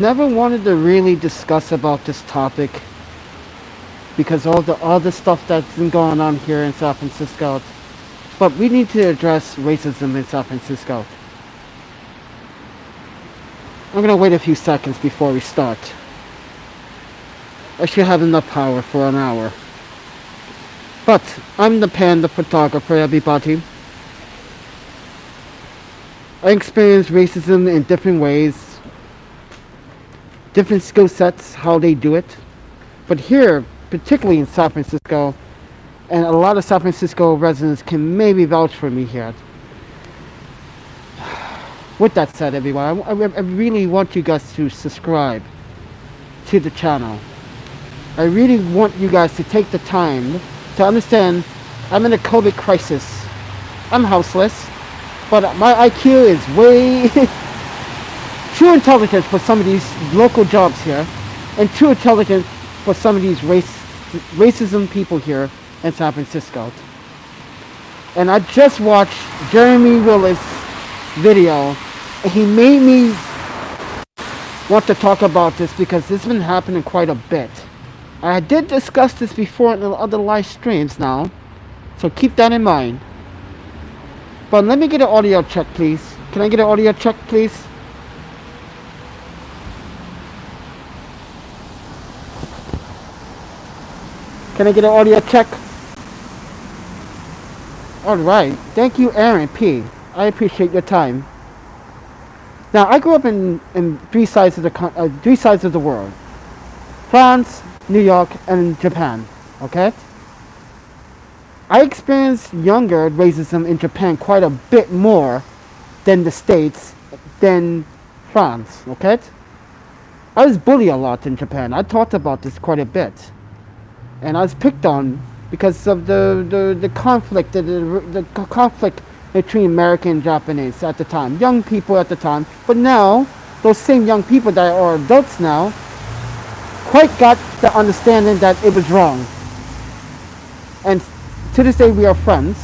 never wanted to really discuss about this topic because all the other stuff that's been going on here in San Francisco. But we need to address racism in San Francisco. I'm gonna wait a few seconds before we start. I should have enough power for an hour. But I'm the Panda photographer, everybody. I experience racism in different ways, different skill sets, how they do it. But here, particularly in San Francisco, and a lot of San Francisco residents can maybe vouch for me here. With that said, everyone, I really want you guys to subscribe to the channel. I really want you guys to take the time to understand I'm in a COVID crisis. I'm houseless, but my IQ is way too intelligent for some of these local jobs here, and too intelligent for some of these racism people here in San Francisco. And I just watched Jeremy Willis' video, and he made me want to talk about this because this has been happening quite a bit. I did discuss this before in the other live streams now, so keep that in mind. But let me get an audio check, please. Can I get an audio check, please? Can I get an audio check? Alright, thank you, Arron P. I appreciate your time. Now, I grew up in three sides of the world: France, New York, and Japan. Okay? I experienced younger racism in Japan quite a bit more than the States, than France. Okay? I was bullied a lot in Japan. I talked about this quite a bit. And I was picked on because of the conflict, the conflict between American and Japanese at the time, young people at the time. But now, those same young people that are adults now, quite got the understanding that it was wrong. And to this day, we are friends.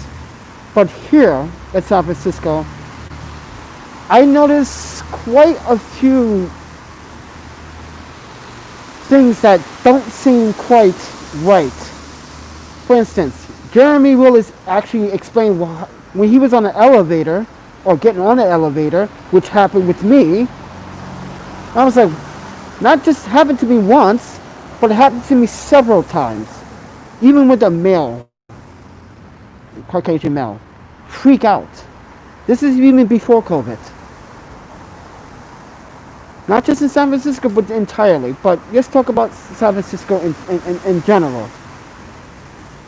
But here at San Francisco, I noticed quite a few things that don't seem quite right. For instance, Jeremy Willis actually explained when he was on the elevator, or getting on the elevator, which happened with me. I was like, not just happened to me once, but it happened to me several times. Even with a male, Caucasian male, freak out. This is even before COVID. Not just in San Francisco, but entirely. But let's talk about San Francisco in general.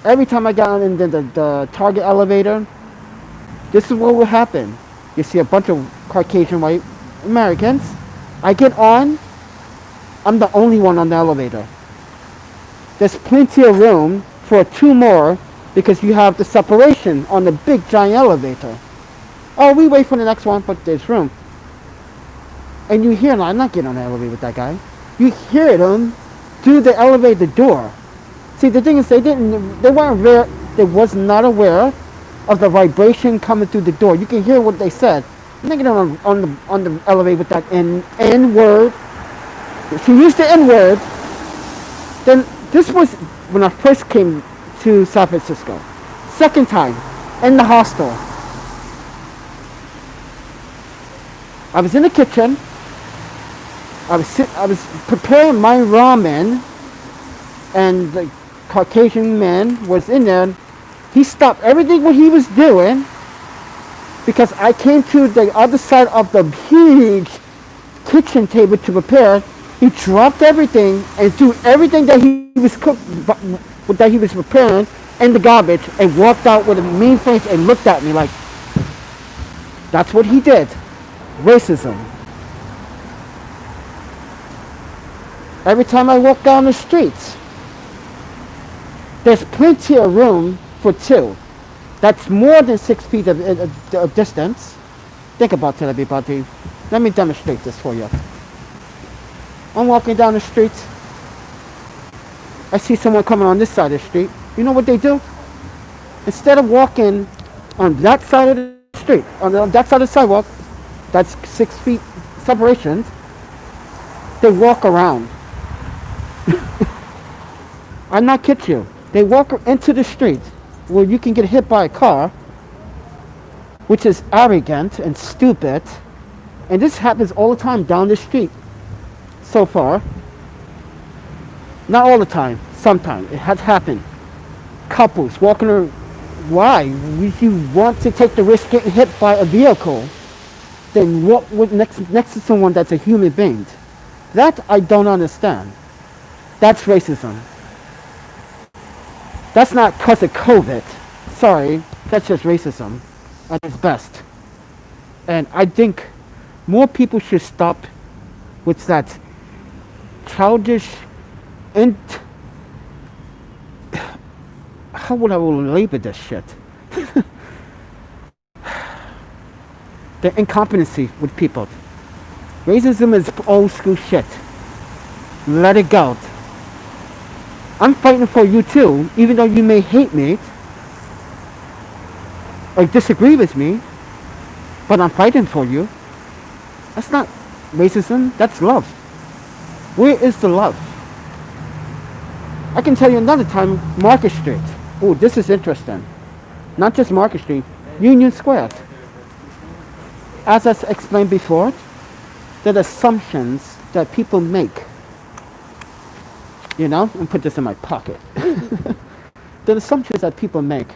Every time I got on in the Target elevator, this is what will happen. You see a bunch of Caucasian white Americans. I get on, I'm the only one on the elevator. There's plenty of room for two more because you have the separation on the big giant elevator. Oh, we wait for the next one, but there's room. And you hear, I'm not getting on the elevator with that guy. You hear them through the elevator door. See, the thing is, they weren't aware, they was not aware of the vibration coming through the door. You can hear what they said. I'm not getting on the elevator with that N word. If you used the N word, then this was when I first came to San Francisco. Second time, in the hostel. I was in the kitchen. I was preparing my ramen, and the Caucasian man was in there. He stopped everything what he was doing because I came to the other side of the huge kitchen table to prepare. He dropped everything and threw everything that he was preparing in the garbage and walked out with a mean face and looked at me like, that's what he did. Racism. Every time I walk down the streets, there's plenty of room for two. That's more than 6 feet of distance. Think about that, everybody. Let me demonstrate this for you. I'm walking down the street. I see someone coming on this side of the street. You know what they do? Instead of walking on that side of the street, on that side of the sidewalk, that's 6 feet separation, They walk around. I'm not kidding you. They walk into the street where you can get hit by a car, which is arrogant and stupid. And this happens all the time down the street so far. Not all the time. Sometimes it has happened. Couples walking around. Why would you want to take the risk getting hit by a vehicle than walk with next to someone that's a human being? That I don't understand. That's racism. That's not because of COVID. Sorry, that's just racism at its best. And I think more people should stop with that childish and how would I label this shit? The incompetency with people. Racism is old school shit. Let it go. I'm fighting for you too, even though you may hate me or disagree with me, but I'm fighting for you. That's not racism, that's love. Where is the love? I can tell you another time, Market Street. Oh, this is interesting. Not just Market Street, Union Square. As I explained before, there are assumptions that people make. You know, and put this in my pocket. The assumptions that people make.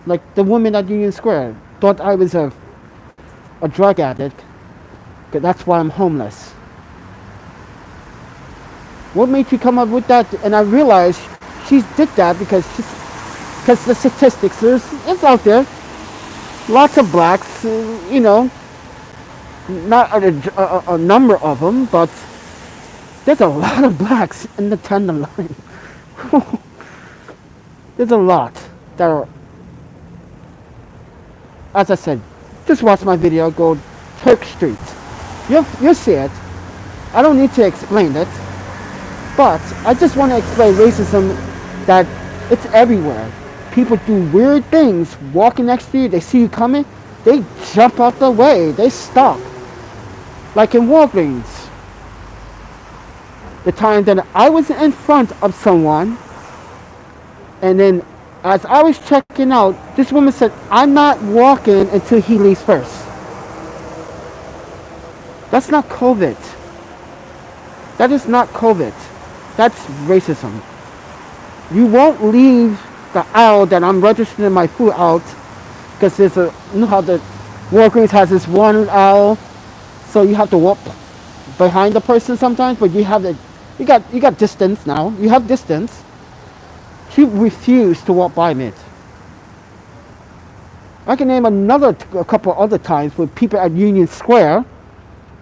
Like the woman at Union Square thought I was a drug addict. That's why I'm homeless. What made you come up with that? And I realized she did that because the statistics, it's out there. Lots of blacks, you know, not a number of them, but there's a lot of blacks in the Tenderloin. There's a lot that are, as I said, just watch my video, go Turk Street. You'll see it. I don't need to explain it. But I just want to explain racism, that it's everywhere. People do weird things, walking next to you, they see you coming, they jump out the way, they stop. Like in Walgreens. The time that I was in front of someone, and then as I was checking out, this woman said, I'm not walking until he leaves first. That's not COVID. That is not COVID. That's racism. You won't leave the aisle that I'm registering my food out, because there's a, you know how the Walgreens has this one aisle, so you have to walk behind the person sometimes, but you have the, you got distance now. You have distance. She refused to walk by me. I can name a couple other times where people at Union Square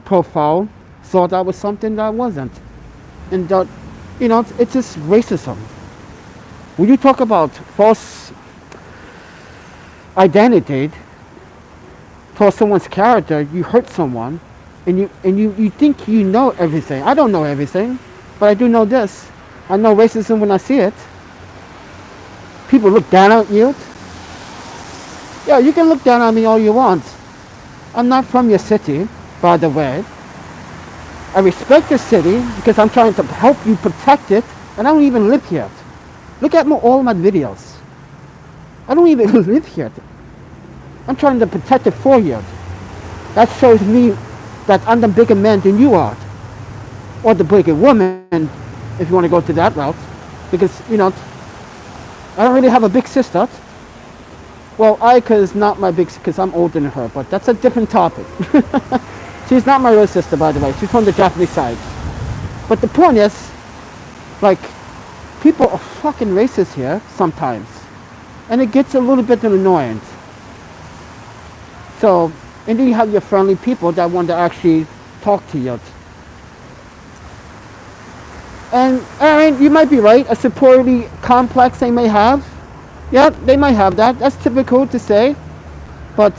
profile thought that was something that wasn't. And that, you know, it's just racism. When you talk about false identity for someone's character, you hurt someone, and you think you know everything. I don't know everything, but I do know this. I know racism when I see it. People look down at you. Yeah, you can look down on me all you want. I'm not from your city, by the way. I respect your city because I'm trying to help you protect it, and I don't even live here. Look at all my videos. I don't even live here. I'm trying to protect it for you. That shows me that I'm the bigger man than you are. Or the bigger woman, if you want to go to that route. Because, you know, I don't really have a big sister. Well, Ika is not my big sister because I'm older than her, but that's a different topic. She's not my real sister, by the way. She's from the Japanese side. But the point is, like, people are fucking racist here sometimes. And it gets a little bit annoying. So, and then you have your friendly people that want to actually talk to you. And Arron, you might be right. A superiority complex they may have. Yeah, they might have that. That's typical to say. But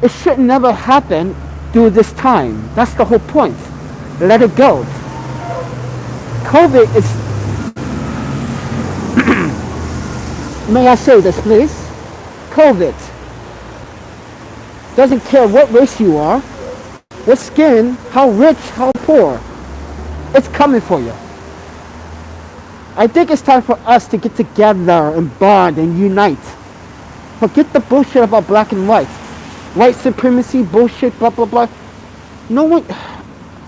it should never happen during this time. That's the whole point. Let it go. COVID is... May I say this, please? COVID doesn't care what race you are. what skin, how rich, how poor. It's coming for you. I think it's time for us to get together and bond and unite. Forget the bullshit about black and white. White supremacy, bullshit, blah, blah, blah. No one...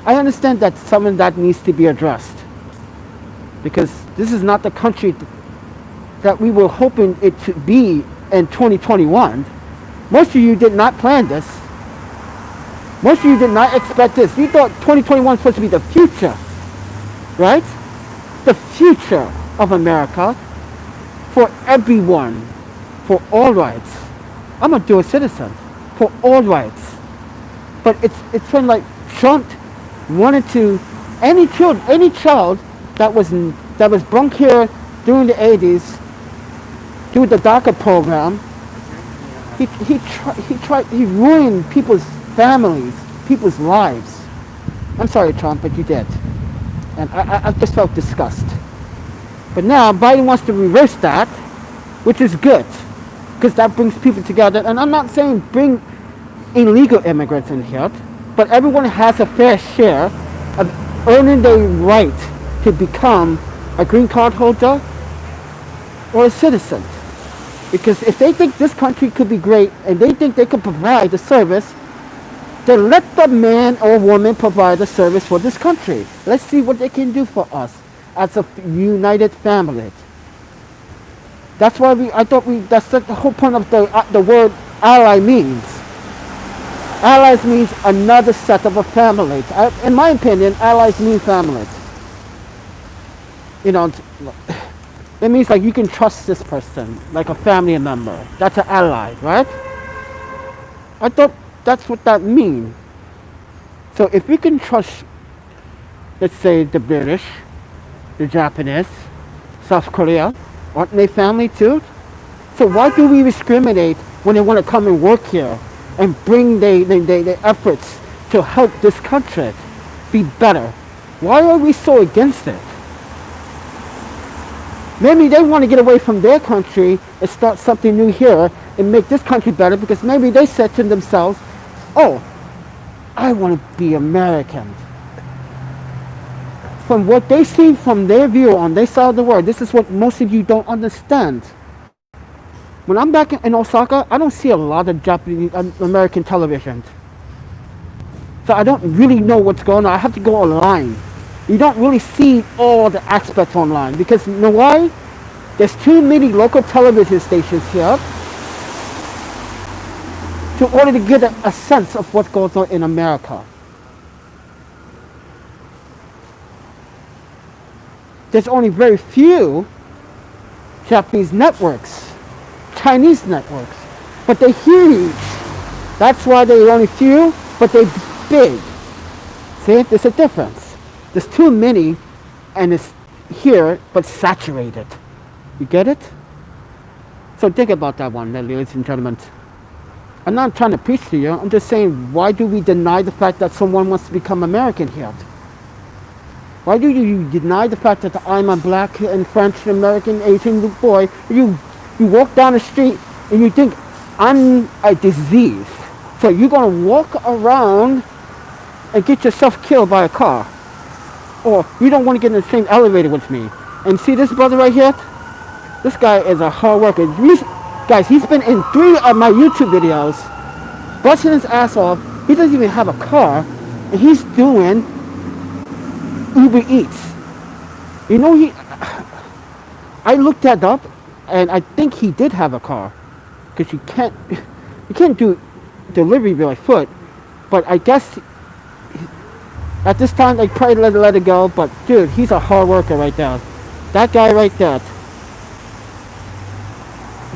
I understand that some of that needs to be addressed. Because this is not the country that we were hoping it to be in 2021. Most of you did not plan this. Most of you did not expect this. You thought 2021 was supposed to be the future. Right? The future of America for everyone. For all rights. I'm a dual citizen. For all rights. But it's been like Trump wanted to any child that was born here during the 80s through the DACA program, he ruined people's families, people's lives. I'm sorry, Trump, but you did. And I just felt disgust. But now Biden wants to reverse that, which is good, because that brings people together. And I'm not saying bring illegal immigrants in here, but everyone has a fair share of earning the right to become a green card holder or a citizen. Because if they think this country could be great and they think they could provide the service, then let the man or woman provide the service for this country. Let's see what they can do for us as a united family. That's why that's the whole point of the word ally means. Allies means another set of a family. In my opinion, allies mean families. You know, it means like you can trust this person, like a family member. That's an ally, right? I thought that's what that means. So if you can trust, let's say, the British, the Japanese, South Korea, aren't they family too? So why do we discriminate when they want to come and work here and bring their efforts to help this country be better? Why are we so against it? Maybe they want to get away from their country and start something new here and make this country better, because maybe they said to themselves, oh, I want to be American. From what they see from their view on their side of the world, this is what most of you don't understand. When I'm back in Osaka, I don't see a lot of Japanese American television. So I don't really know what's going on. I have to go online. You don't really see all the aspects online, because you know why? There's too many local television stations here to order to get a sense of what goes on in America. There's only very few Japanese networks, Chinese networks, but they're huge. That's why they're only few, but they're big. See, there's a difference. There's too many, and it's here, but saturated. You get it? So think about that one, ladies and gentlemen. I'm not trying to preach to you. I'm just saying, why do we deny the fact that someone wants to become American here? Why do you deny the fact that I'm a black and French American Asian boy? You walk down the street and you think I'm a disease. So you're going to walk around and get yourself killed by a car. Or you don't want to get in the same elevator with me. And see this brother right here? This guy is a hard worker. Guys, he's been in 3 of my YouTube videos, busting his ass off. He doesn't even have a car, and he's doing Uber Eats. You know, I looked that up, and I think he did have a car, because you can't do delivery by foot. But I guess at this time they probably let it go. But dude, he's a hard worker right there. That guy right there.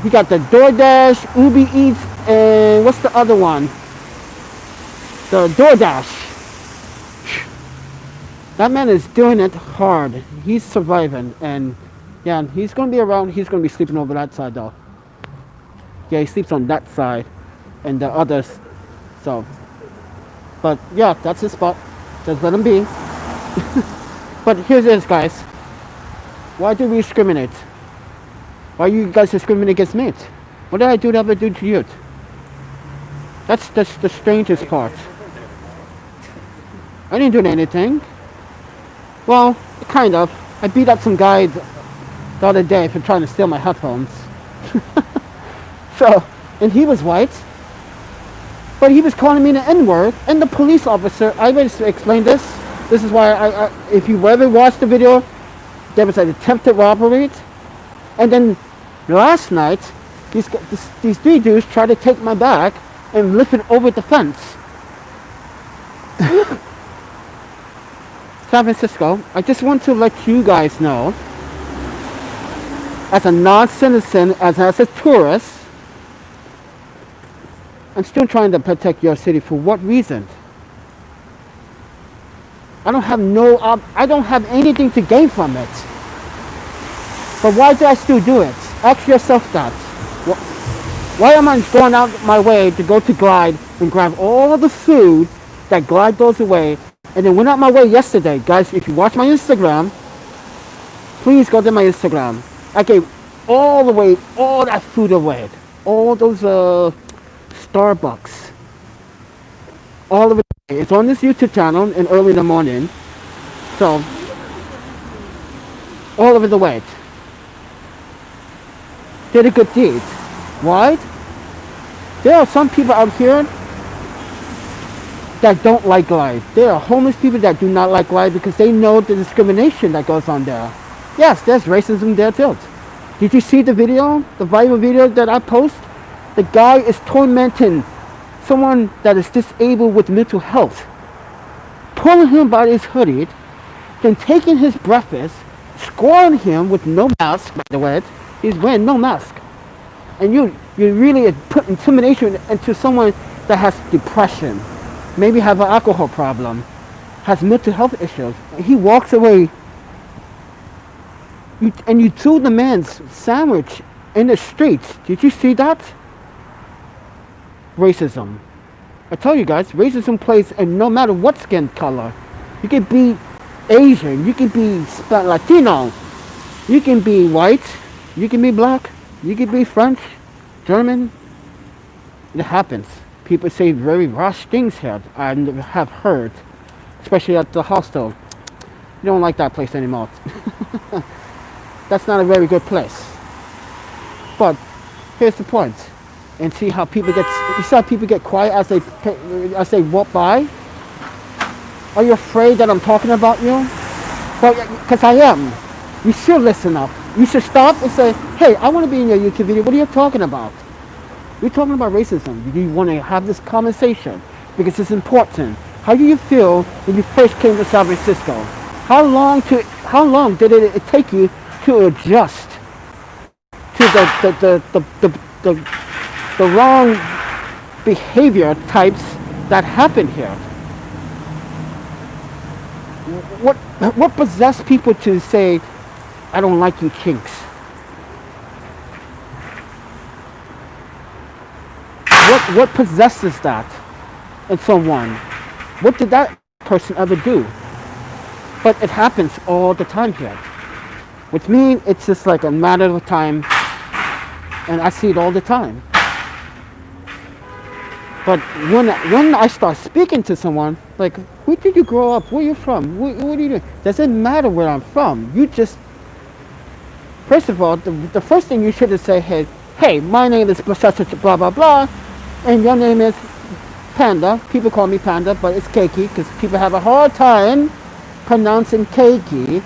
He got the DoorDash, Uber Eats, and what's the other one? The DoorDash. That man is doing it hard. He's surviving, and yeah, he's gonna be around. He's gonna be sleeping over that side though. Yeah, he sleeps on that side, and the others. So, but yeah, that's his spot. Just let him be. But here's this, guys. Why do we discriminate? Why you guys discriminate against me? What did I do to ever do to you? That's the strangest part. I didn't do anything. Well, kind of. I beat up some guy the other day for trying to steal my headphones. So, and he was white. But he was calling me the N-word, and the police officer, I already explained this. This is why if you ever watched the video, there was an attempted robbery. And then last night, these 3 dudes tried to take my bag and lift it over the fence. San Francisco, I just want to let you guys know, as a non-citizen, as a tourist, I'm still trying to protect your city. For what reason? I don't have anything to gain from it. But why do I still do it? Ask yourself that. Why am I going out my way to go to Glide and grab all the food that Glide goes away, and then went out my way yesterday? Guys, if you watch my Instagram, please go to my Instagram. I gave all that food away. All those Starbucks. All of it. It's on this YouTube channel in early in the morning. So, all over the way. Did a good deed. Why? There are some people out here that don't like Glide. There are homeless people that do not like Glide because they know the discrimination that goes on there. Yes, there's racism there too. Did you see the video? The viral video that I post? The guy is tormenting someone that is disabled with mental health, pulling him by his hoodie, then taking his breakfast, scoring him with no mask, by the way. He's wearing no mask. And you really put intimidation into someone that has depression, maybe have an alcohol problem, has mental health issues. And he walks away, and you threw the man's sandwich in the streets. Did you see that? Racism. I tell you guys, racism plays, and no matter what skin color. You can be Asian, you can be Latino, you can be white, you can be black, you can be French, German. It happens. People say very rash things here. I have heard, especially at the hostel. You don't like that place anymore. That's not a very good place. But here's the point. And see how people get quiet as they walk by. Are you afraid that I'm talking about you? Well, because I am. You should listen up. You should stop and say, hey, I want to be in your YouTube video. What are you talking about? We're talking about racism. You want to have this conversation because it's important. How do you feel when you first came to San Francisco? How long did it take you to adjust to the wrong behavior types that happen here? What possessed people to say, I don't like you kinks? What possesses that in someone? What did that person ever do? But it happens all the time here. With me, it's just like a matter of time, and I see it all the time. But when I start speaking to someone, like, where did you grow up? Where are you from? What do you do? Doesn't matter where I'm from. You just, first of all, the first thing you should say is, hey, my name is blah, blah, blah, and your name is Panda. People call me Panda, but it's Keiki, because people have a hard time pronouncing Keiki.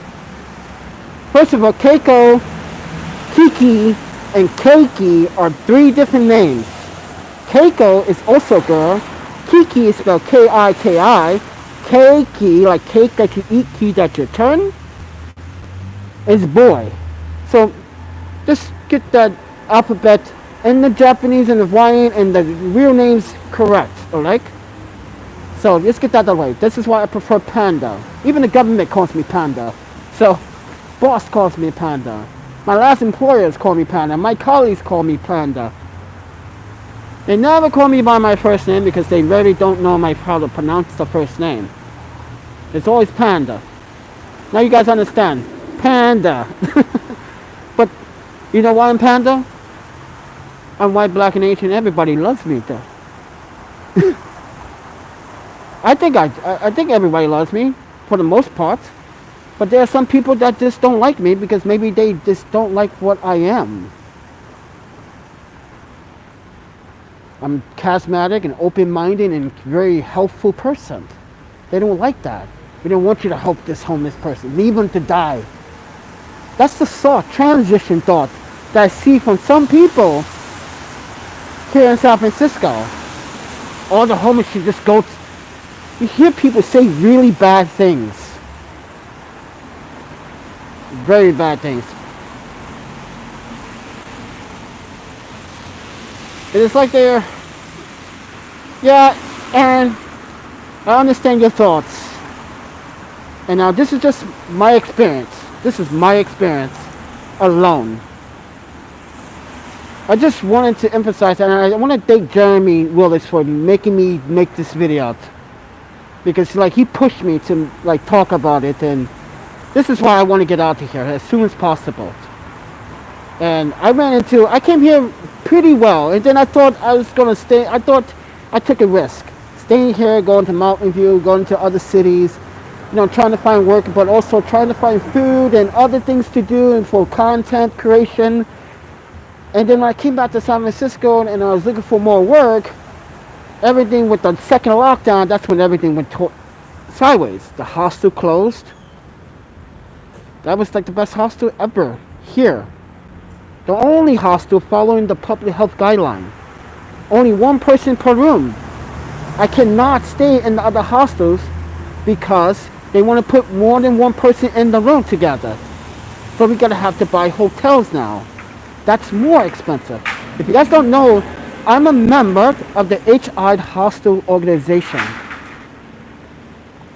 First of all, Keiko, Kiki, and Keiki are 3 different names. Keiko is also girl. Kiki is spelled K-I-K-I. Keiki, like cake that you eat, key that you turn, is boy. So just get that alphabet and the Japanese and the Hawaiian and the real names correct, alright? So let's get that away. This is why I prefer Panda. Even the government calls me Panda. So boss calls me Panda. My last employers call me Panda. My colleagues call me Panda. They never call me by my first name because they really don't know how to pronounce the first name. It's always Panda. Now you guys understand. Panda. But you know why I'm Panda? I'm white, black, and Asian. Everybody loves me though. I think everybody loves me for the most part, but there are some people that just don't like me because maybe they just don't like what I am. I'm charismatic and open-minded and very helpful person. They don't like that. We don't want you to help this homeless person. Leave them to die. That's the transition thought that I see from some people here in San Francisco. All the homeless should just go. You hear people say really bad things. Very bad things. It's like they're, yeah, and I understand your thoughts. And now this is just my experience. This is my experience alone. I just wanted to emphasize that, and I want to thank Jeremy Willis for making me make this video, because like he pushed me to like talk about it, and this is why I want to get out of here as soon as possible. And I came here pretty well, and then I thought I was gonna stay. I thought I took a risk, staying here, going to Mountain View, going to other cities, you know, trying to find work, but also trying to find food and other things to do, and for content creation. And then when I came back to San Francisco and I was looking for more work, everything with the second lockdown, that's when everything went sideways. The hostel closed. That was like the best hostel ever here. The only hostel following the public health guideline. Only one person per room. I cannot stay in the other hostels because they want to put more than one person in the room together. So we gotta have to buy hotels now. That's more expensive. If you guys don't know, I'm a member of the HI Hostel organization.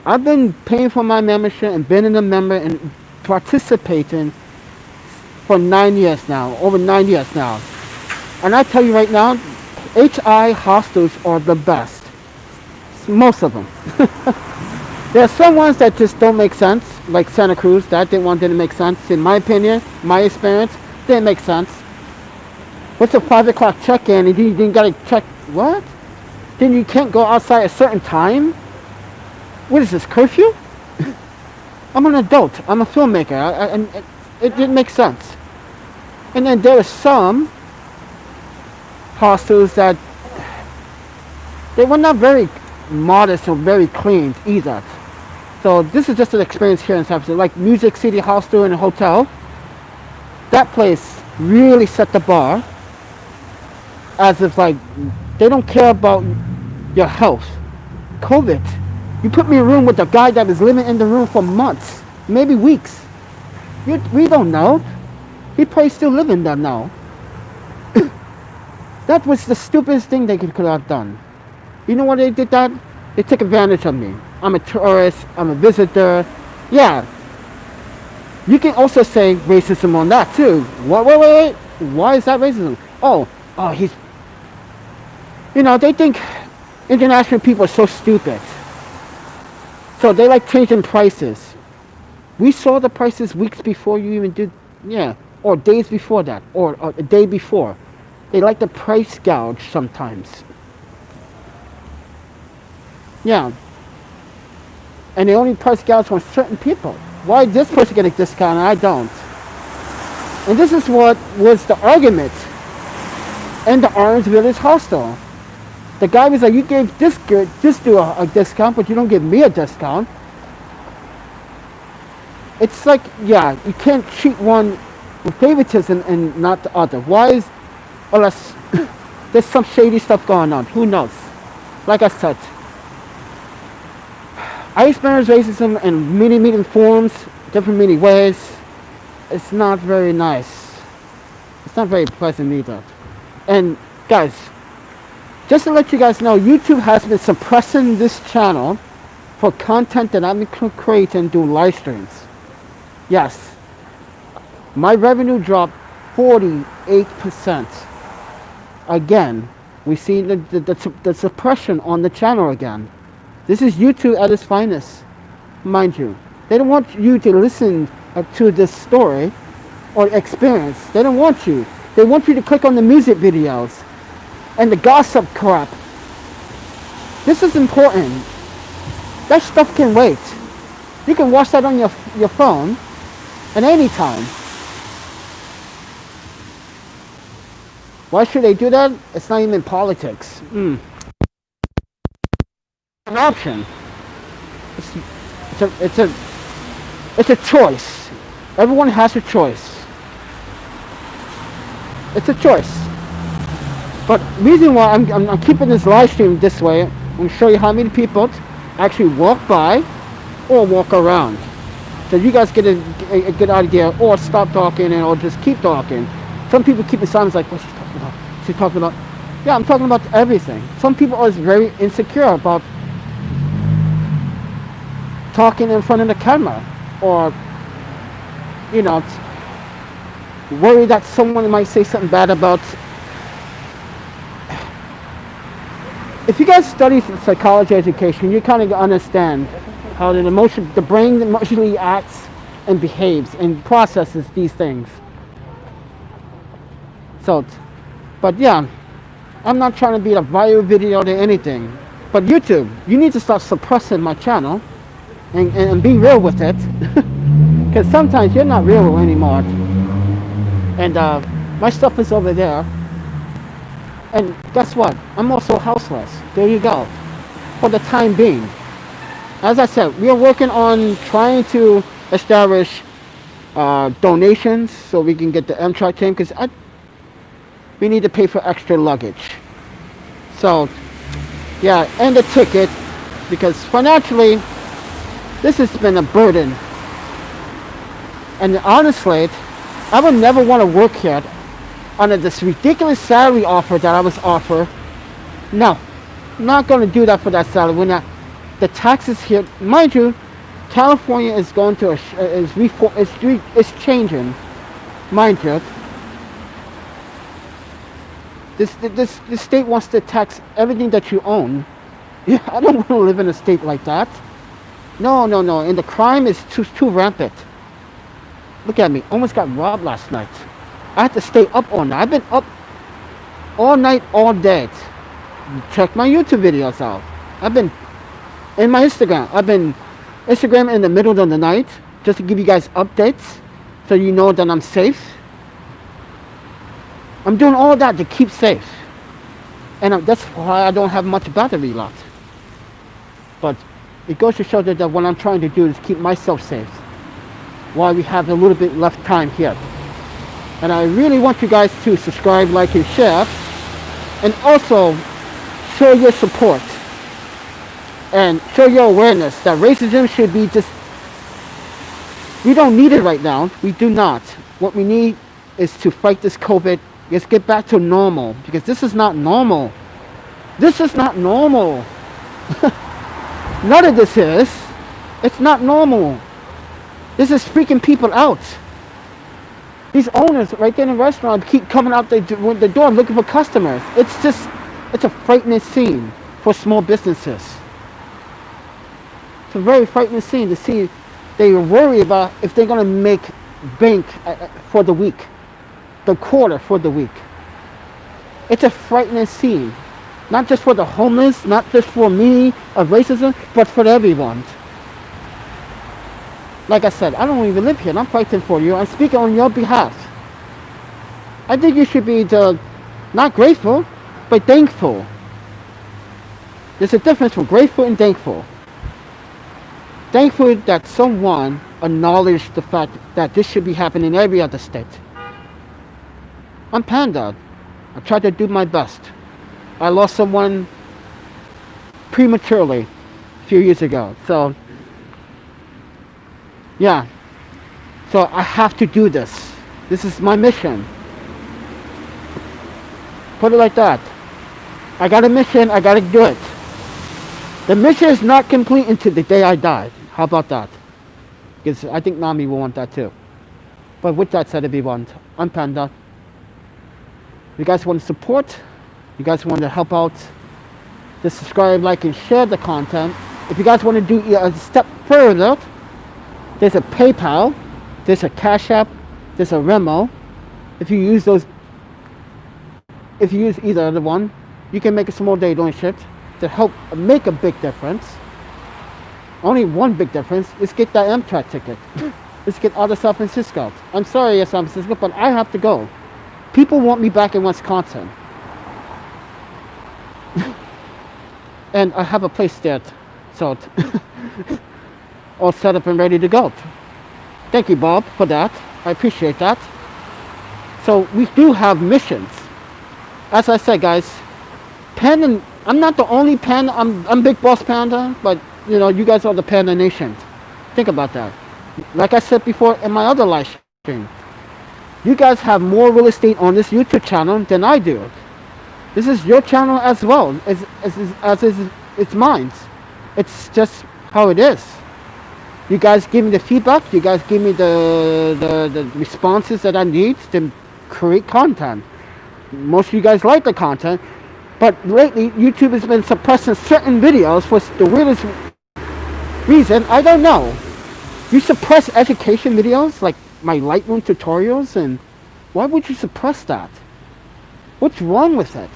I've been paying for my membership and been a member and participating for 9 years now, over 9 years now. And I tell you right now, HI hostels are the best. Most of them. There are some ones that just don't make sense, like Santa Cruz. That didn't make sense. In my opinion, my experience, didn't make sense. What's a 5 o'clock check-in and you gotta check, what? Then you can't go outside at a certain time? What is this, curfew? I'm an adult. I'm a filmmaker. And it didn't make sense. And then there are some hostels that they were not very modest or very clean either. So this is just an experience here in San Francisco, like Music City Hostel and Hotel. That place really set the bar, as if like they don't care about your health. COVID. You put me in a room with a guy that was living in the room for months, maybe weeks. We don't know. He probably still living there now. That was the stupidest thing they could have done. You know why they did that? They took advantage of me. I'm a tourist. I'm a visitor. Yeah. You can also say racism on that too. Wait. Why is that racism? Oh, he's... You know, they think international people are so stupid. So they like changing prices. We saw the prices weeks before you even did, yeah, or days before that, or a day before. They like to price gouge sometimes. Yeah. And they only price gouge on certain people. Why this person get a discount and I don't? And this is what was the argument in the Orange Village Hostel. The guy was like, you gave this dude a discount, but you don't give me a discount. It's like, yeah, you can't treat one with favoritism and not the other. Why is, unless there's some shady stuff going on, who knows? Like I said, I experience racism in many forms, many ways. It's not very nice. It's not very pleasant either. And guys, just to let you guys know, YouTube has been suppressing this channel for content that I've been creating doing live streams. Yes, my revenue dropped 48%. Again, we see the suppression on the channel again. This is YouTube at its finest, mind you. They don't want you to listen to this story or experience. They don't want you. They want you to click on the music videos and the gossip crap. This is important. That stuff can wait. You can watch that on your phone at any time. Why should they do that? It's not even politics. An option. It's a choice. Everyone has a choice. It's a choice. But reason why I'm keeping this live stream this way, I'm going to show you how many people actually walk by or walk around. So you guys get a good idea, or stop talking or just keep talking. Some people keep it silent, like, what's she talking about? She's talking about, yeah, I'm talking about everything. Some people are very insecure about talking in front of the camera, or, you know, worry that someone might say something bad about. If you guys study psychology education, you kind of understand how the brain emotionally acts and behaves and processes these things. So, but yeah, I'm not trying to be a viral video or anything. But YouTube, you need to start suppressing my channel and be real with it. Because sometimes you're not real anymore. And my stuff is over there. And guess what? I'm also houseless. There you go. For the time being. As I said, we are working on trying to establish donations so we can get the M-Track team, because we need to pay for extra luggage. So, yeah, and the ticket, because financially, this has been a burden. And honestly, I would never want to work here under this ridiculous salary offer that I was offered. No, I'm not going to do that for that salary. When the taxes here, mind you, California is going to is changing, mind you. This state wants to tax everything that you own. Yeah, I don't want to live in a state like that. No, and the crime is too rampant. Look at me, almost got robbed last night. I had to stay up all night. I've been up all night, all day. Check my YouTube videos out. I've been in my Instagram. I've been Instagram in the middle of the night just to give you guys updates so you know that I'm safe. I'm doing all that to keep safe. And that's why I don't have much battery left. But it goes to show that what I'm trying to do is keep myself safe while we have a little bit left time here. And I really want you guys to subscribe, like, and share. And also show your support. And show your awareness that racism should be just... We don't need it right now. We do not. What we need is to fight this COVID. Let's get back to normal. Because this is not normal. This is not normal. None of this is. It's not normal. This is freaking people out. These owners right there in the restaurant keep coming out the door looking for customers. It's a frightening scene for small businesses. It's a very frightening scene to see. They worry about if they're going to make bank for the week, the quarter for the week. It's a frightening scene. Not just for the homeless, not just for me of racism, but for everyone. Like I said, I don't even live here, and I'm fighting for you. I'm speaking on your behalf. I think you should be not grateful, but thankful. There's a difference from grateful and thankful. Thankful that someone acknowledged the fact that this should be happening in every other state. I'm Panda. I tried to do my best. I lost someone prematurely a few years ago. So, yeah. So I have to do this. This is my mission. Put it like that. I got a mission, I gotta do it. The mission is not complete until the day I die. How about that? Because I think Nami will want that too. But with that said, everyone, I'm Panda. You guys want to support? You guys want to help out? Just subscribe, like, and share the content. If you guys want to do a step further, there's a PayPal, there's a Cash App, there's a Venmo. If you use either of the one, you can make a small donation to help make a big difference. Only one big difference is get that Amtrak ticket. Let's get out of San Francisco. I'm sorry, San Francisco, but I have to go. People want me back in Wisconsin. And I have a place there, so all set up and ready to go. Thank you, Bob, for that. I appreciate that. So we do have missions. As I said, guys, Panda, I'm not the only Panda, I'm Big Boss Panda, but you know, you guys are the Panda Nation. Think about that. Like I said before in my other live stream, you guys have more real estate on this YouTube channel than I do. This is your channel as well, as it's mine. It's just how it is. You guys give me the feedback, you guys give me the responses that I need to create content. Most of you guys like the content, but lately YouTube has been suppressing certain videos for the weirdest reason. I don't know. You suppress education videos like my Lightroom tutorials, and why would you suppress that? What's wrong with it?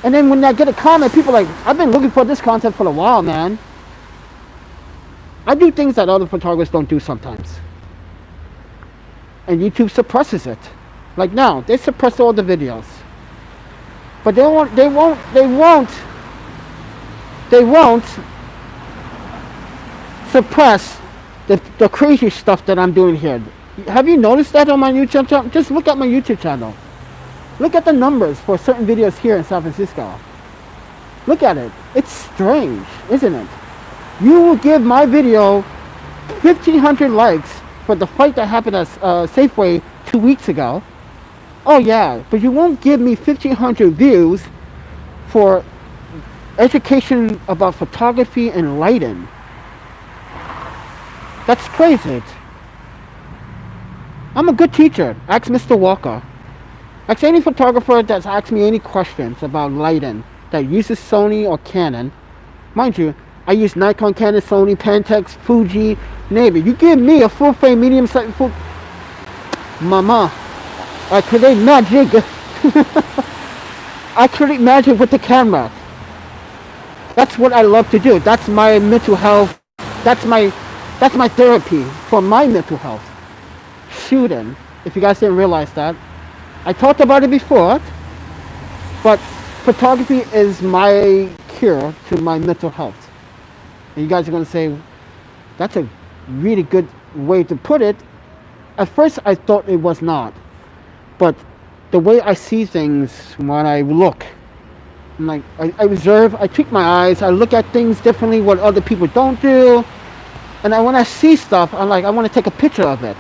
And then when I get a comment, people are like, I've been looking for this content for a while, man. I do things that other photographers don't do sometimes. And YouTube suppresses it. Like now, they suppress all the videos. But they won't suppress the crazy stuff that I'm doing here. Have you noticed that on my YouTube channel? Just look at my YouTube channel. Look at the numbers for certain videos here in San Francisco. Look at it. It's strange, isn't it? You will give my video 1,500 likes for the fight that happened at Safeway 2 weeks ago. Oh yeah, but you won't give me 1,500 views for education about photography and lighting. That's crazy. I'm a good teacher. Ask Mr. Walker. Ask any photographer that's asked me any questions about lighting that uses Sony or Canon. Mind you, I use Nikon, Canon, Sony, Pentax, Fuji, name it. You give me a full frame, medium size, full... Mama, I create magic. I create magic with the camera. That's what I love to do. That's my mental health. That's my therapy for my mental health. Shooting. If you guys didn't realize that. I talked about it before, but photography is my cure to my mental health. And you guys are going to say, that's a really good way to put it. At first I thought it was not. But the way I see things when I look, I'm like, I observe, I tweak my eyes, I look at things differently what other people don't do. And when I see stuff, I'm like, I want to take a picture of it.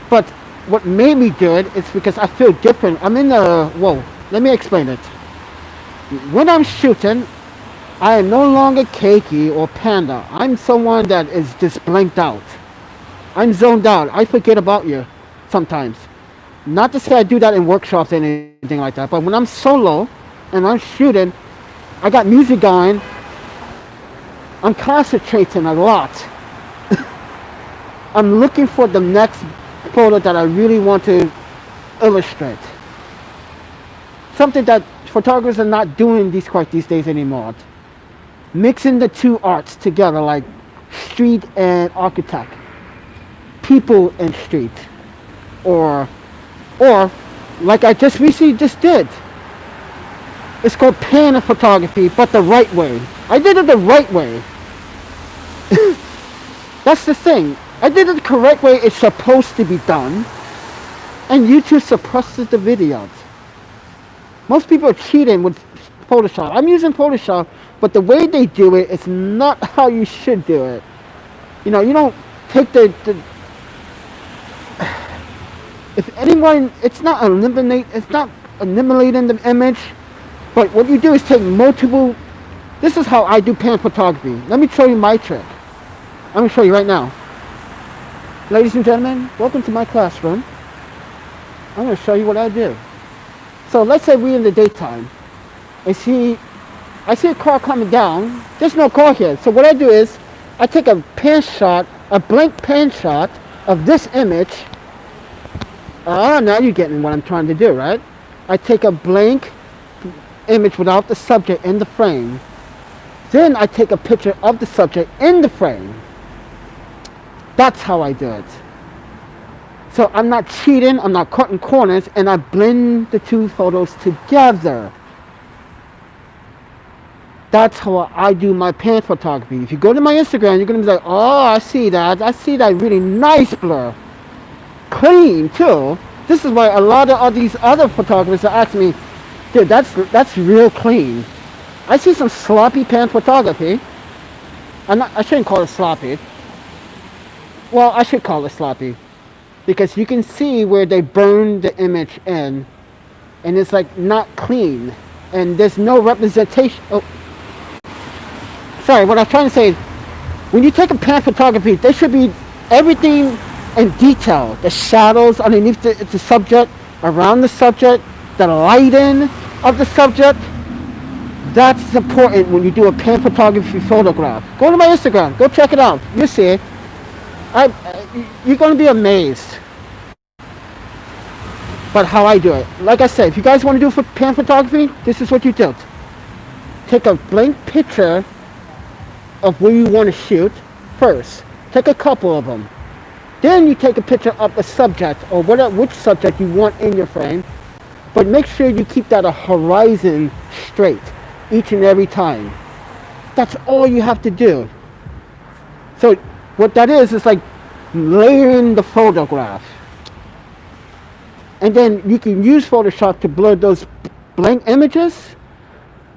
But what made me do it is because I feel different. I'm in the, whoa, let me explain it. When I'm shooting, I am no longer cakey or panda. I'm someone that is just blanked out. I'm zoned out. I forget about you sometimes. Not to say I do that in workshops or anything like that, but when I'm solo and I'm shooting, I got music going, I'm concentrating a lot. I'm looking for the next photo that I really want to illustrate. Something that photographers are not doing quite these days anymore. Mixing the two arts together, like street and architect, people and street, or like I just recently just did. It's called pan photography, but the right way. I did it the right way. That's the thing. I did it the correct way it's supposed to be done, and YouTube suppresses the videos. Most people are cheating with Photoshop. I'm using Photoshop, but the way they do it is not how you should do it. You know, you don't take the if anyone, it's not eliminating the image, but what you do is take multiple. This is how I do pan photography. Let me show you my trick. I'm going to show you right now. Ladies and gentlemen, welcome to my classroom. I'm going to show you what I do. So let's say we're in the daytime. I see a car coming down. There's no car here. So what I do is I take a pan shot, a blank pan shot of this image. Now you're getting what I'm trying to do, right? I take a blank image without the subject in the frame. Then I take a picture of the subject in the frame. That's how I do it. So I'm not cheating, I'm not cutting corners, and I blend the two photos together. That's how I do my pan photography. If you go to my Instagram, you're going to be like, oh, I see that really nice blur. Clean, too. This is why a lot of these other photographers are asking me, dude, that's real clean. I see some sloppy pan photography. I shouldn't call it sloppy. Well, I should call it sloppy. Because you can see where they burned the image in. And it's like not clean. And there's no representation. Oh. Sorry, what I was trying to say is, when you take a pan photography, there should be everything in detail. The shadows underneath the subject, around the subject, the lighting of the subject. That's important when you do a pan photography photograph. Go to my Instagram, go check it out. You'll see it. You're going to be amazed. But how I do it. Like I said, if you guys want to do pan photography, this is what you do. Take a blank picture of where you want to shoot first. Take a couple of them. Then you take a picture of the subject or which subject you want in your frame. But make sure you keep that a horizon straight each and every time. That's all you have to do. So what that is like layering the photograph. And then you can use Photoshop to blur those blank images.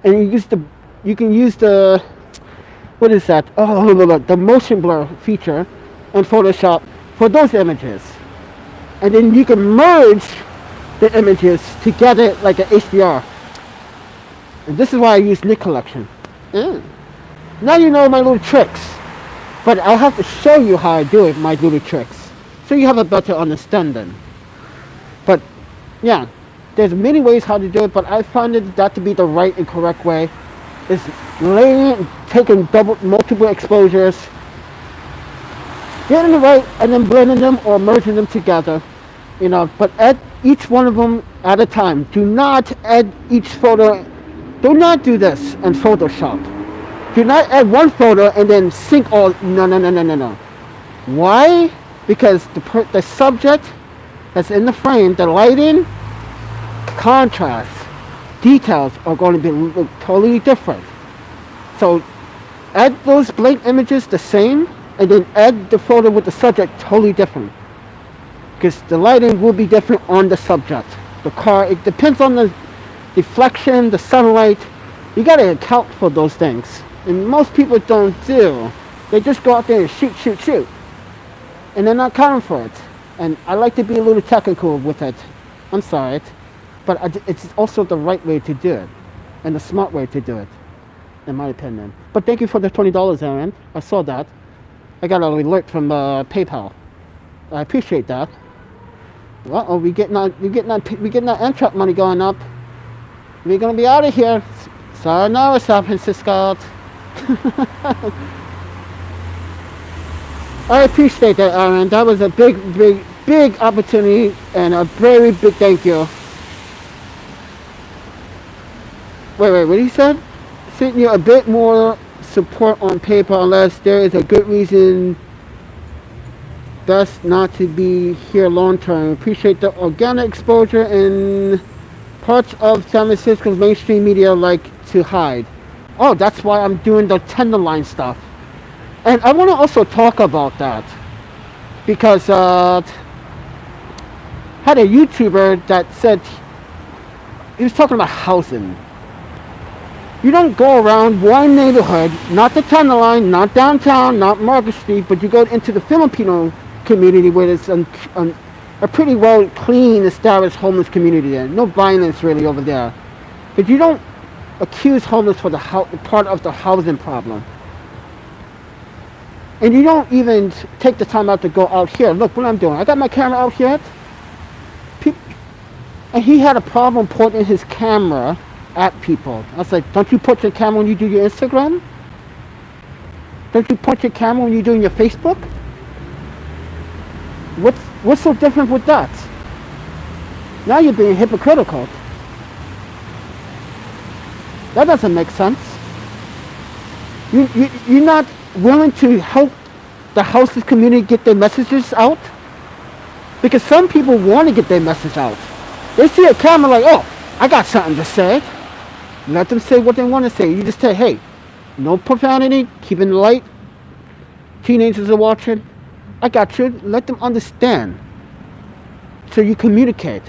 And you can use the what is that? Oh, the motion blur feature in Photoshop for those images. And then you can merge the images together like an HDR. And this is why I use Nick Collection. Now you know my little tricks. But I'll have to show you how I do it, my little tricks. So you have a better understanding. But yeah, there's many ways how to do it, but I found that to be the right and correct way. Is layering, taking multiple exposures, getting it right, and then blending them or merging them together. But add each one of them at a time. Do not add each photo. Do not do this in Photoshop. Do not add one photo and then sync all. No. Why? Because the subject that's in the frame, the lighting, contrast, details are going to be look totally different. So add those blank images the same, and then add the photo with the subject totally different. Because the lighting will be different on the subject. It depends on the deflection, the sunlight. You got to account for those things. And most people don't do. They just go out there and shoot. And they're not counting for it. And I like to be a little technical with it. I'm sorry. But it's also the right way to do it. And the smart way to do it. In my opinion. But thank you for the $20, Arron. I saw that. I got an alert from PayPal. I appreciate that. Uh-oh, we getting that Amtrak money going up. We're gonna be out of here. Sayonara, San Francisco. I appreciate that, Arron. That was a big opportunity and a very big thank you. Wait, what he said? Send you a bit more support on PayPal unless there is a good reason best not to be here long term. Appreciate the organic exposure in parts of San Francisco's mainstream media like to hide. Oh, that's why I'm doing the Tenderloin stuff. And I want to also talk about that because had a YouTuber that said he was talking about housing. You don't go around one neighborhood, not the Tenderloin, not downtown, not Market Street, but you go into the Filipino community where there's a pretty well clean, established homeless community there. No violence really over there. But you don't accuse homeless for the part of the housing problem. And you don't even take the time out to go out here. Look what I'm doing. I got my camera out here. And he had a problem pointing his camera at people. I was like, don't you point your camera when you do your Instagram? Don't you point your camera when you're doing your Facebook? What's so different with that? Now you're being hypocritical. That doesn't make sense. You're not willing to help the houseless community get their messages out? Because some people want to get their message out. They see a camera like, oh, I got something to say. Let them say what they want to say. You just say, hey, no profanity, keep it light. Teenagers are watching. I got you. Let them understand. So you communicate.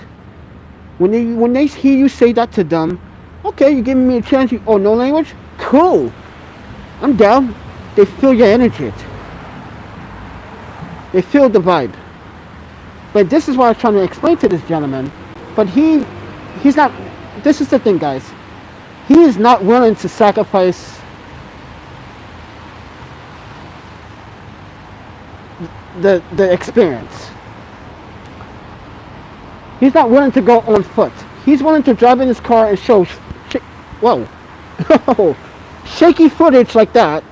When they hear you say that to them, okay, you're giving me a chance. Oh, no language? Cool. I'm down. They feel your energy. They feel the vibe. But this is what I was trying to explain to this gentleman. But he's not, this is the thing, guys. He is not willing to sacrifice the experience. He's not willing to go on foot. He's willing to drive in his car and show, whoa, shaky footage like that.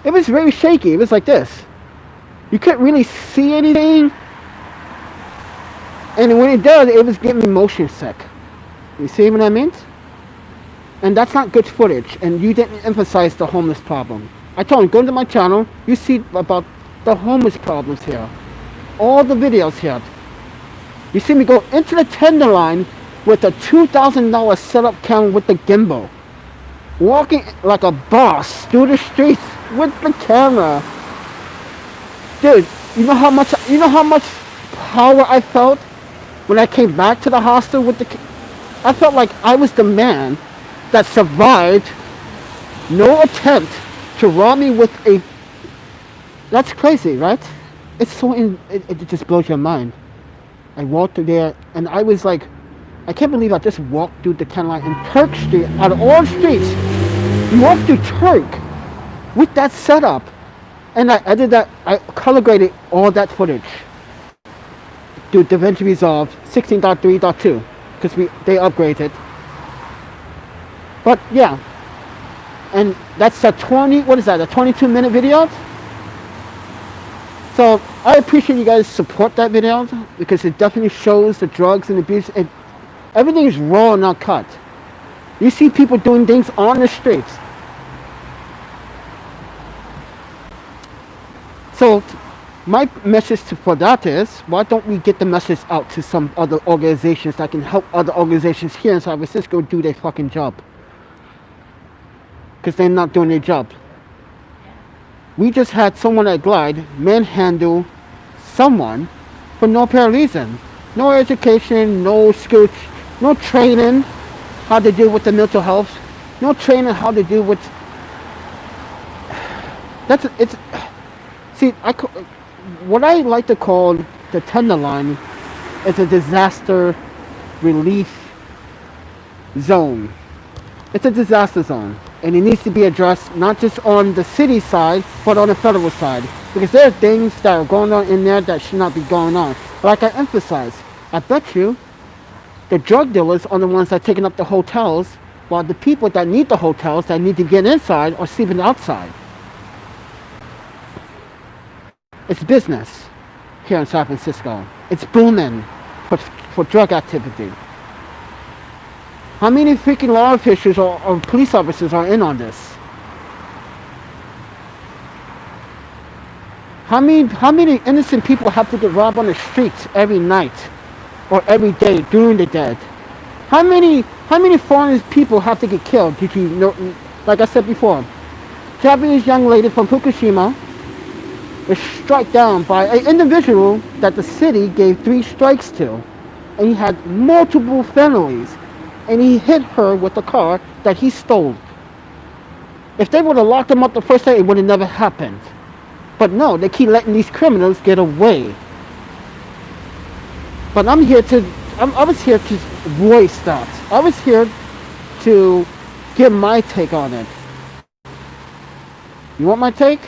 It was very shaky. It was like this. You couldn't really see anything. And when it does, it was getting me motion sick. You see what I mean? And that's not good footage. And you didn't emphasize the homeless problem. I told him, go to my channel. You see about the homeless problems here. All the videos here. You see me go into the Tenderloin with a $2,000 setup camera with the gimbal. Walking like a boss through the streets with the camera. Dude, you know how much power I felt when I came back to the hostel with the... I felt like I was the man that survived no attempt to rob me with a... That's crazy, right? It's so... It just blows your mind. I walked through there and I was like... I can't believe I just walked through the Tenderloin in Turk Street, out of all streets. You walk through Turk with that setup. And I did that, I color graded all that footage. Do DaVinci Resolve 16.3.2 because they upgraded. But yeah, and that's a 22-minute video. So I appreciate you guys support that video because it definitely shows the drugs and abuse, and everything is raw and not cut. You see people doing things on the streets. So my message for that is, why don't we get the message out to some other organizations that can help other organizations here in San Francisco do their fucking job? Because they're not doing their job. We just had someone at Glide manhandle someone for no apparent reason. No education, no skills, no training how to deal with the mental health, no training how to deal with... See, what I like to call the Tenderloin is a disaster relief zone. It's a disaster zone, and it needs to be addressed not just on the city side, but on the federal side, because there are things that are going on in there that should not be going on. Like I emphasize, I bet you the drug dealers are the ones that are taking up the hotels, while the people that need the hotels, that need to get inside, are sleeping outside. It's business here in San Francisco. It's booming for drug activity. How many freaking law officials or police officers are in on this? How many innocent people have to get robbed on the streets every night or every day during the day? How many foreign people have to get killed? Did you know? Like I said before, Japanese young lady from Fukushima was struck down by an individual that the city gave 3 strikes to, and he had multiple felonies, and he hit her with a car that he stole. If they would have locked him up the first day, it would have never happened. But no, they keep letting these criminals get away. But I was here to voice that. I was here to give my take on it. You want my take?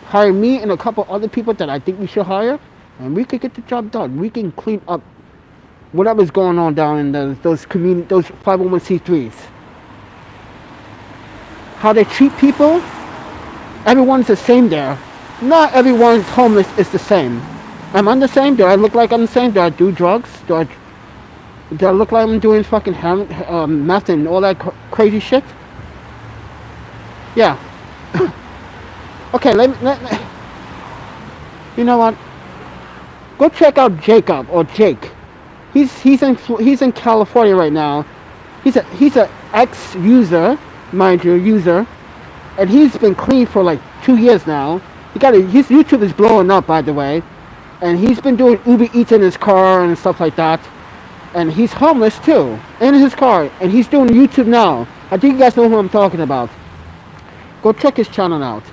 Hire me and a couple other people that I think we should hire, and we could get the job done. We can clean up whatever's going on down in those 501c3s. How they treat people, everyone's the same there. Not everyone's homeless is the same. Am I the same? Do I look like I'm the same? Do I do drugs? Do I look like I'm doing fucking meth and all that crazy shit? Yeah. Okay, you know what? Go check out Jacob or Jake. He's in California right now. He's a ex-user, mind you, and he's been clean for like 2 years now. His YouTube is blowing up, by the way, and he's been doing Uber Eats in his car and stuff like that. And he's homeless too, in his car, and he's doing YouTube now. I think you guys know who I'm talking about. Go check his channel out,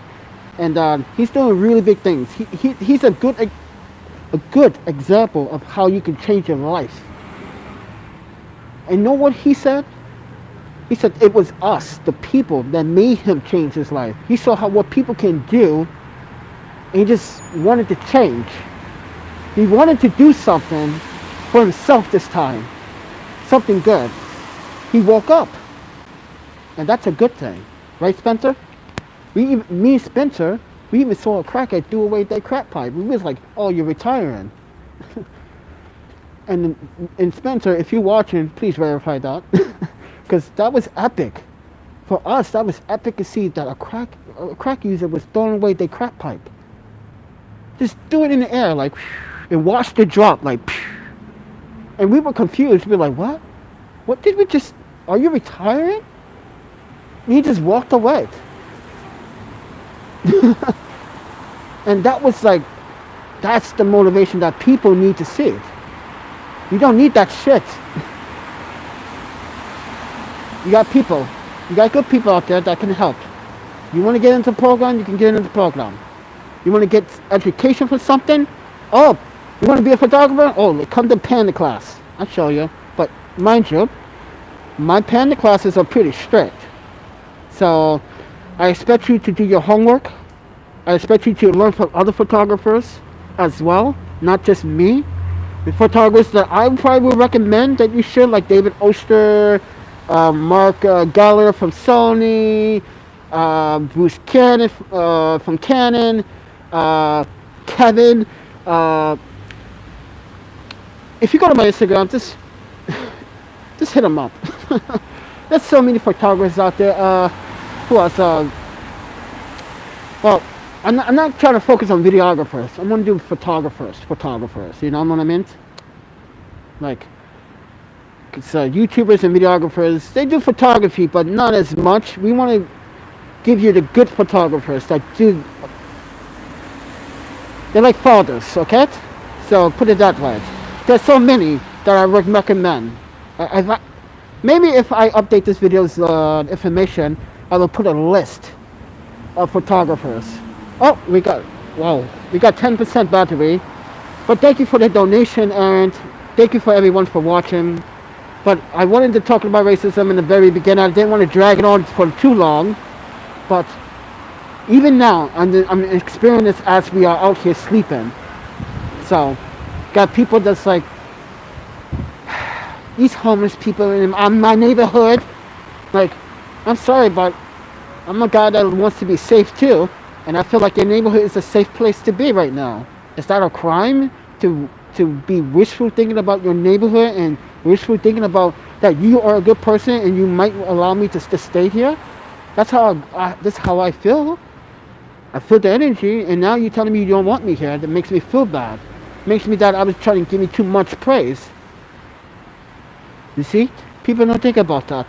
and he's doing really big things. He's a good example of how you can change your life. And you know what he said? He said it was us, the people, that made him change his life. He saw what people can do, and he just wanted to change. He wanted to do something for himself this time. Something good. He woke up. And that's a good thing. Right, Spencer? Me and Spencer, we even saw a crackhead do away with that crack pipe. We was like, oh, you're retiring. and Spencer, if you're watching, please verify that. Because that was epic. For us, that was epic to see that a crack user was throwing away their crack pipe. Just do it in the air, like, and watch the drop, like, and we were confused. We were like, what? What did we just... Are you retiring? And he just walked away. And that was like... That's the motivation that people need to see. You don't need that shit. You got people. You got good people out there that can help. You want to get into the program, you can get into the program. You want to get education for something? Oh, you want to be a photographer? Oh, come to Panda class. I'll show you. But mind you, my Panda classes are pretty strict. So I expect you to do your homework. I expect you to learn from other photographers as well, not just me. The photographers that I probably would recommend that you should, like David Oster, Mark Geller from Sony, Bruce Cannon from Canon, Kevin. If you go to my Instagram, just hit them up. There's so many photographers out there. Who else? Well, I'm not trying to focus on videographers. I'm going to do photographers. You know what I mean? Like, it's YouTubers and videographers. They do photography, but not as much. We want to give you the good photographers that do. They're like fathers, okay? So put it that way. There's so many that I would recommend. Maybe if I update this video's information, I will put a list of photographers. Oh, we got 10% battery. But thank you for the donation, and thank you for everyone for watching. But I wanted to talk about racism in the very beginning. I didn't want to drag it on for too long. But even now, I'm experiencing this as we are out here sleeping. So, got people that's like, these homeless people in my neighborhood. Like, I'm sorry, but I'm a guy that wants to be safe too. And I feel like your neighborhood is a safe place to be right now. Is that a crime to be wishful thinking about your neighborhood and wishful thinking about that you are a good person and you might allow me to stay here? That's how I feel. I feel the energy, and now you're telling me you don't want me here. That makes me feel bad. Makes me that I was trying to give me too much praise. You see? People don't think about that.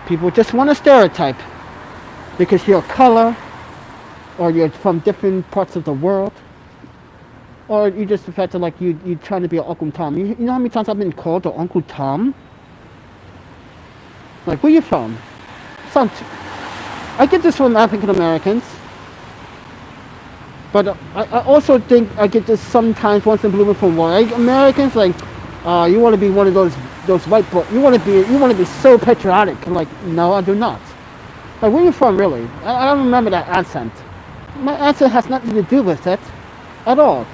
People just want to stereotype. Because you're a color, or you're from different parts of the world, or you just the fact that like you're trying to be an Uncle Tom. You know how many times I've been called an Uncle Tom? Like, where you from? I get this from African Americans, but I also think I get this sometimes once in a blue moon from white Americans. Like, you want to be one of those white boys. You want to be so patriotic. I'm like, no, I do not. Like, where are you from, really? I don't remember that accent. My accent has nothing to do with it at all.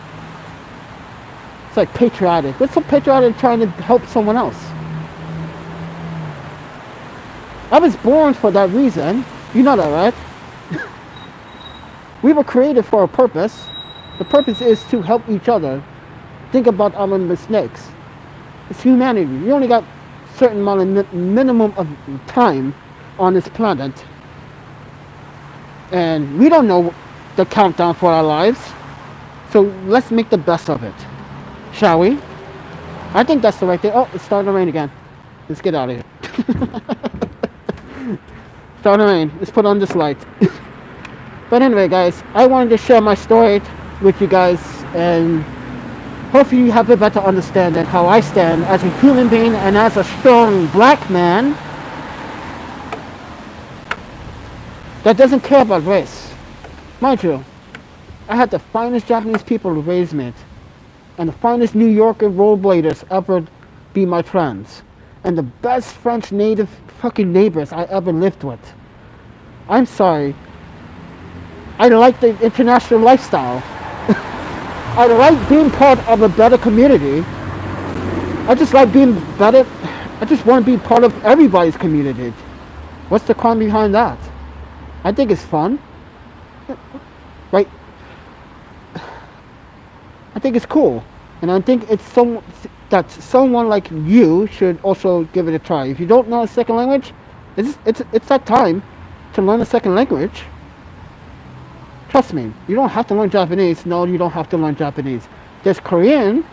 It's like patriotic. What's so patriotic trying to help someone else? I was born for that reason. You know that, right? We were created for a purpose. The purpose is to help each other. Think about our mistakes. It's humanity. You only got certain amount of minimum of time on this planet. And we don't know the countdown for our lives. So let's make the best of it. Shall we? I think that's the right thing. Oh, it's starting to rain again. Let's get out of here. Starting to rain. Let's put on this light. But anyway, guys, I wanted to share my story with you guys, and hopefully you have a better understanding how I stand as a human being and as a strong black man that doesn't care about race. Mind you, I had the finest Japanese people to raise me, and the finest New Yorker rollerbladers ever be my friends, and the best French native fucking neighbors I ever lived with. I'm sorry. I like the international lifestyle. I like being part of a better community. I just like being better. I just want to be part of everybody's community. What's the crime behind that? I think it's fun. Right? I think it's cool. And I think it's that someone like you should also give it a try. If you don't know a second language, it's that time to learn a second language. Trust me, you don't have to learn Japanese. No, you don't have to learn Japanese. There's Korean,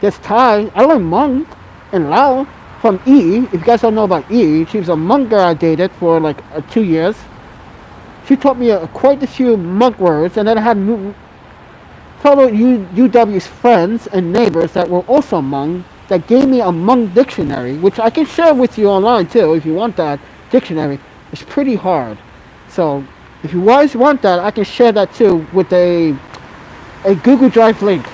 there's Thai. I learned Hmong and Lao from E. If you guys don't know about E, she was a Hmong girl I dated for like 2 years. She taught me quite a few Hmong words, and then I had fellow UW's friends and neighbors that were also Hmong that gave me a Hmong dictionary, which I can share with you online too if you want that dictionary. It's pretty hard. So if you guys want that, I can share that too with a Google Drive link.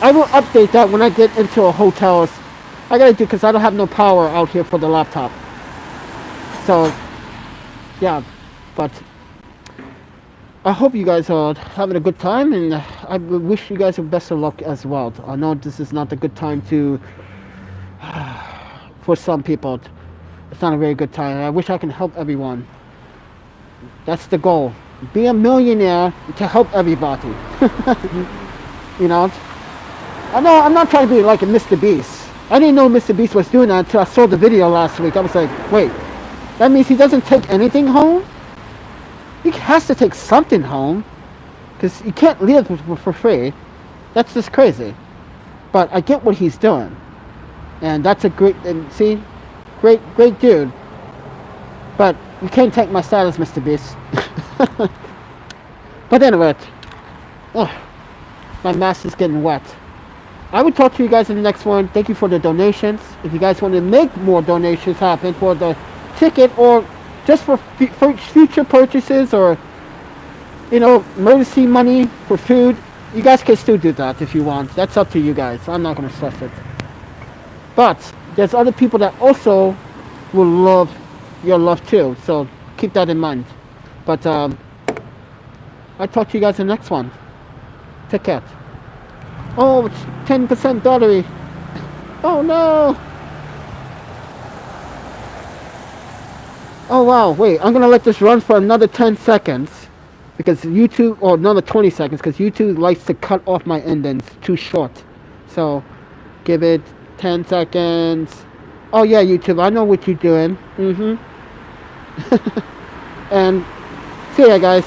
I will update that when I get into a hotel. I gotta do because I don't have no power out here for the laptop. So yeah, but I hope you guys are having a good time, and I wish you guys the best of luck as well. I know this is not a good time to, for some people, it's not a very good time. I wish I can help everyone. That's the goal. Be a millionaire to help everybody. You know? I know I'm not trying to be like a Mr. Beast. I didn't know Mr. Beast was doing that until I saw the video last week. I was like, wait, that means he doesn't take anything home? He has to take something home, because he can't live for free. That's just crazy. But I get what he's doing, and that's a great, and see, great dude. But you can't take my status, Mr. Beast. But anyway, my mask is getting wet. I will talk to you guys in the next one. Thank you for the donations. If you guys want to make more donations happen for the ticket, or just for future purchases, or emergency money for food, you guys can still do that if you want. That's up to you guys. I'm not going to stress it. But there's other people that also will love your love too, so keep that in mind. But I'll talk to you guys in the next one. Take care. Oh, it's 10% battery. Oh no. Oh wow, wait, I'm gonna let this run for another 10 seconds because YouTube, or another 20 seconds, because YouTube likes to cut off my endings too short. So give it 10 seconds. Oh yeah, YouTube, I know what you're doing. And see ya, guys.